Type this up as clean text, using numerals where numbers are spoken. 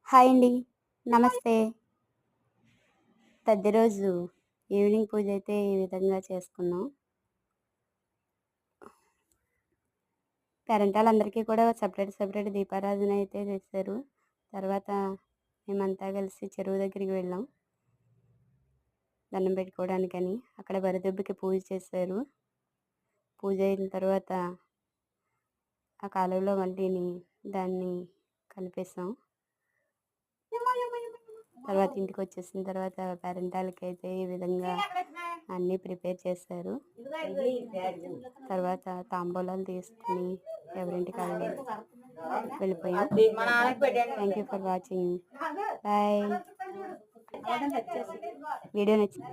Hi అండి. నమస్తే. పెద్ద రోజు ఈవినింగ్ పూజ అయితే ఈ విధంగా చేసుకున్నాం. పేరంటాళ్ళందరికీ కూడా సెపరేట్ దీపారాధన అయితే చేశారు. తర్వాత మేమంతా కలిసి చెరువు దగ్గరికి వెళ్ళాం. దండం పెట్టుకోవడానికని. అక్కడ వరిదబ్బుకి పూజ చేశారు. పూజ అయిన తర్వాత ఆ కాలువలో మళ్ళీని దాన్ని కలిపేసాం. తర్వాత ఇంటికొచ్చేసిన తర్వాత పేరంటాలకైతే ఈ విధంగా అన్నీ ప్రిపేర్ చేశారు. తర్వాత తాంబూలాలు తీసుకొని ఎవరింటికి వాళ్ళు వెళ్ళిపోయాం. Thank you for watching. Bye. Video నచ్చింది.